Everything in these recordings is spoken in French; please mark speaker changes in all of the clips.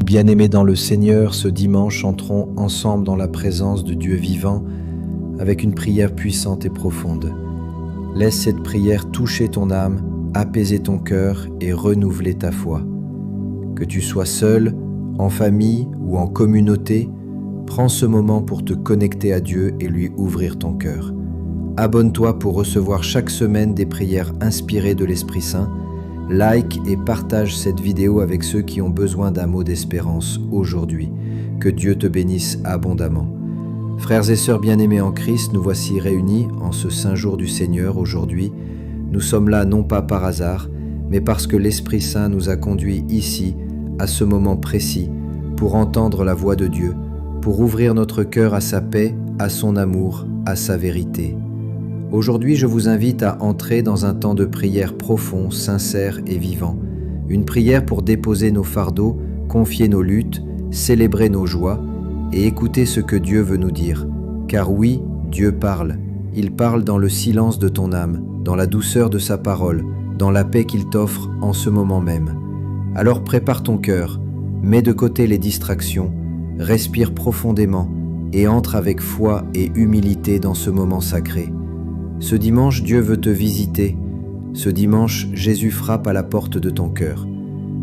Speaker 1: Bien-aimés dans le Seigneur, ce dimanche, entrons ensemble dans la présence de Dieu vivant avec une prière puissante et profonde. Laisse cette prière toucher ton âme, apaiser ton cœur et renouveler ta foi. Que tu sois seul, en famille ou en communauté, prends ce moment pour te connecter à Dieu et lui ouvrir ton cœur. Abonne-toi pour recevoir chaque semaine des prières inspirées de l'Esprit Saint. Like et partage cette vidéo avec ceux qui ont besoin d'un mot d'espérance aujourd'hui. Que Dieu te bénisse abondamment. Frères et sœurs bien-aimés en Christ, nous voici réunis en ce saint jour du Seigneur aujourd'hui. Nous sommes là non pas par hasard, mais parce que l'Esprit Saint nous a conduits ici, à ce moment précis, pour entendre la voix de Dieu, pour ouvrir notre cœur à sa paix, à son amour, à sa vérité. Aujourd'hui, je vous invite à entrer dans un temps de prière profond, sincère et vivant. Une prière pour déposer nos fardeaux, confier nos luttes, célébrer nos joies et écouter ce que Dieu veut nous dire. Car oui, Dieu parle. Il parle dans le silence de ton âme, dans la douceur de sa parole, dans la paix qu'il t'offre en ce moment même. Alors prépare ton cœur, mets de côté les distractions, respire profondément et entre avec foi et humilité dans ce moment sacré. Ce dimanche, Dieu veut te visiter. Ce dimanche, Jésus frappe à la porte de ton cœur.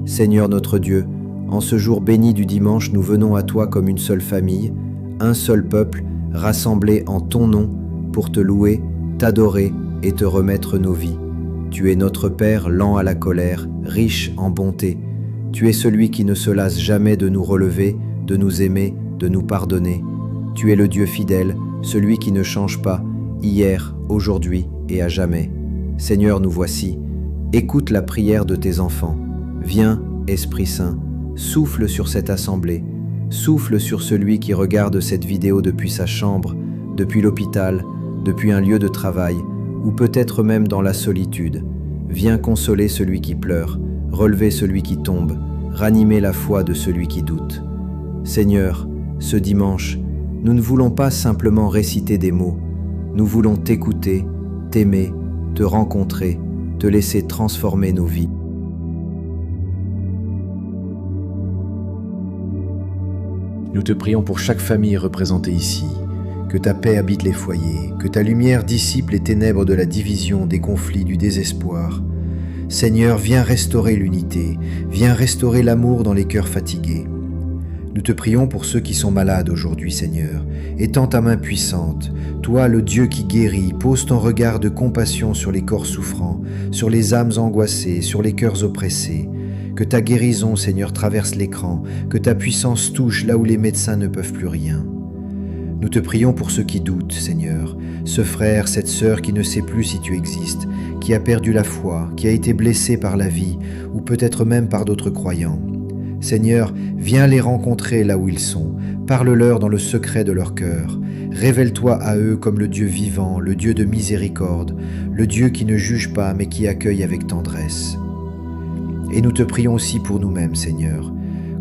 Speaker 1: Seigneur notre Dieu, en ce jour béni du dimanche, nous venons à toi comme une seule famille, un seul peuple, rassemblés en ton nom pour te louer, t'adorer et te remettre nos vies. Tu es notre Père, lent à la colère, riche en bonté. Tu es celui qui ne se lasse jamais de nous relever, de nous aimer, de nous pardonner. Tu es le Dieu fidèle, celui qui ne change pas, hier, aujourd'hui et à jamais. Seigneur, nous voici. Écoute la prière de tes enfants. Viens, Esprit Saint, souffle sur cette assemblée. Souffle sur celui qui regarde cette vidéo depuis sa chambre, depuis l'hôpital, depuis un lieu de travail, ou peut-être même dans la solitude. Viens consoler celui qui pleure, relever celui qui tombe, ranimer la foi de celui qui doute. Seigneur, ce dimanche, nous ne voulons pas simplement réciter des mots. Nous voulons t'écouter, t'aimer, te rencontrer, te laisser transformer nos vies.
Speaker 2: Nous te prions pour chaque famille représentée ici, que ta paix habite les foyers, que ta lumière dissipe les ténèbres de la division, des conflits, du désespoir. Seigneur, viens restaurer l'unité, viens restaurer l'amour dans les cœurs fatigués. Nous te prions pour ceux qui sont malades aujourd'hui, Seigneur. Étends ta main puissante, toi le Dieu qui guérit, pose ton regard de compassion sur les corps souffrants, sur les âmes angoissées, sur les cœurs oppressés. Que ta guérison, Seigneur, traverse l'écran, que ta puissance touche là où les médecins ne peuvent plus rien. Nous te prions pour ceux qui doutent, Seigneur, ce frère, cette sœur qui ne sait plus si tu existes, qui a perdu la foi, qui a été blessé par la vie, ou peut-être même par d'autres croyants. Seigneur, viens les rencontrer là où ils sont, parle-leur dans le secret de leur cœur. Révèle-toi à eux comme le Dieu vivant, le Dieu de miséricorde, le Dieu qui ne juge pas mais qui accueille avec tendresse. Et nous te prions aussi pour nous-mêmes, Seigneur.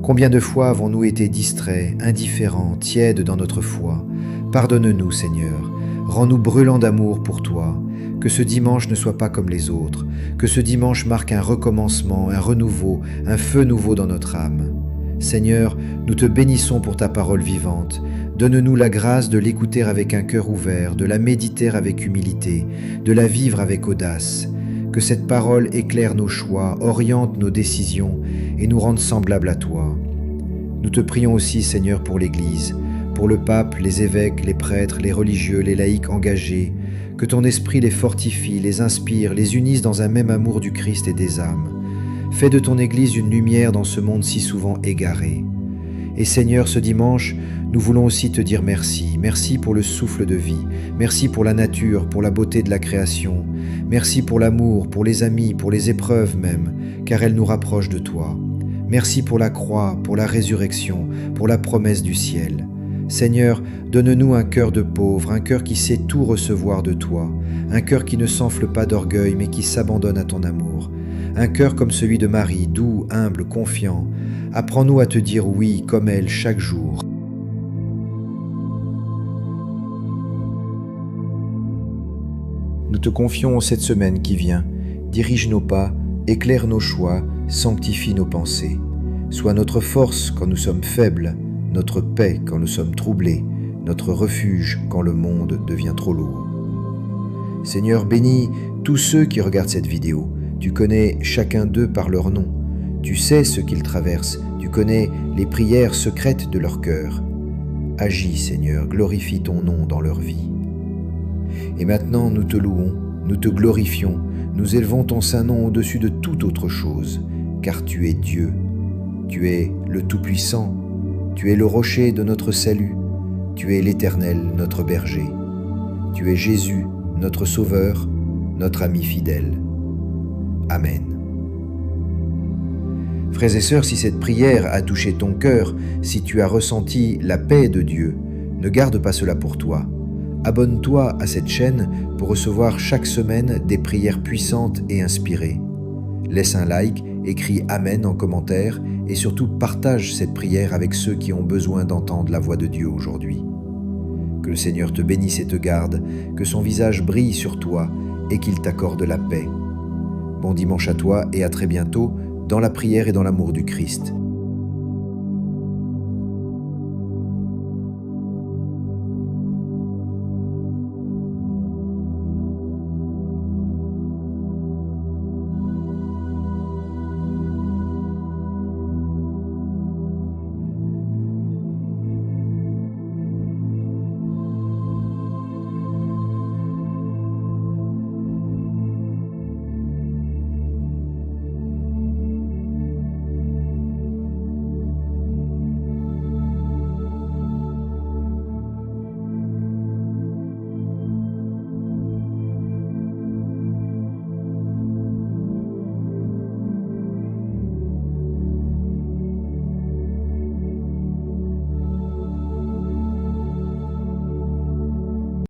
Speaker 2: Combien de fois avons-nous été distraits, indifférents, tièdes dans notre foi? Pardonne-nous, Seigneur. Rends-nous brûlants d'amour pour toi. Que ce dimanche ne soit pas comme les autres. Que ce dimanche marque un recommencement, un renouveau, un feu nouveau dans notre âme. Seigneur, nous te bénissons pour ta parole vivante. Donne-nous la grâce de l'écouter avec un cœur ouvert, de la méditer avec humilité, de la vivre avec audace. Que cette parole éclaire nos choix, oriente nos décisions et nous rende semblables à toi. Nous te prions aussi, Seigneur, pour l'Église, pour le pape, les évêques, les prêtres, les religieux, les laïcs engagés. Que ton esprit les fortifie, les inspire, les unisse dans un même amour du Christ et des âmes. Fais de ton Église une lumière dans ce monde si souvent égaré. Et Seigneur, ce dimanche, nous voulons aussi te dire merci. Merci pour le souffle de vie. Merci pour la nature, pour la beauté de la création. Merci pour l'amour, pour les amis, pour les épreuves même, car elles nous rapprochent de toi. Merci pour la croix, pour la résurrection, pour la promesse du ciel. Seigneur, donne-nous un cœur de pauvre, un cœur qui sait tout recevoir de toi, un cœur qui ne s'enfle pas d'orgueil mais qui s'abandonne à ton amour, un cœur comme celui de Marie, doux, humble, confiant. Apprends-nous à te dire oui comme elle chaque jour. Nous te confions cette semaine qui vient. Dirige nos pas, éclaire nos choix, sanctifie nos pensées. Sois notre force quand nous sommes faibles, notre paix quand nous sommes troublés, notre refuge quand le monde devient trop lourd. Seigneur, bénis tous ceux qui regardent cette vidéo. Tu connais chacun d'eux par leur nom. Tu sais ce qu'ils traversent. Tu connais les prières secrètes de leur cœur. Agis, Seigneur, glorifie ton nom dans leur vie. Et maintenant, nous te louons, nous te glorifions, nous élevons ton saint nom au-dessus de toute autre chose, car tu es Dieu. Tu es le Tout-Puissant, tu es le rocher de notre salut, tu es l'Éternel, notre berger. Tu es Jésus, notre Sauveur, notre ami fidèle. Amen. Frères et sœurs, si cette prière a touché ton cœur, si tu as ressenti la paix de Dieu, ne garde pas cela pour toi. Abonne-toi à cette chaîne pour recevoir chaque semaine des prières puissantes et inspirées. Laisse un like, écris Amen en commentaire et surtout partage cette prière avec ceux qui ont besoin d'entendre la voix de Dieu aujourd'hui. Que le Seigneur te bénisse et te garde, que son visage brille sur toi et qu'il t'accorde la paix. Bon dimanche à toi et à très bientôt dans la prière et dans l'amour du Christ.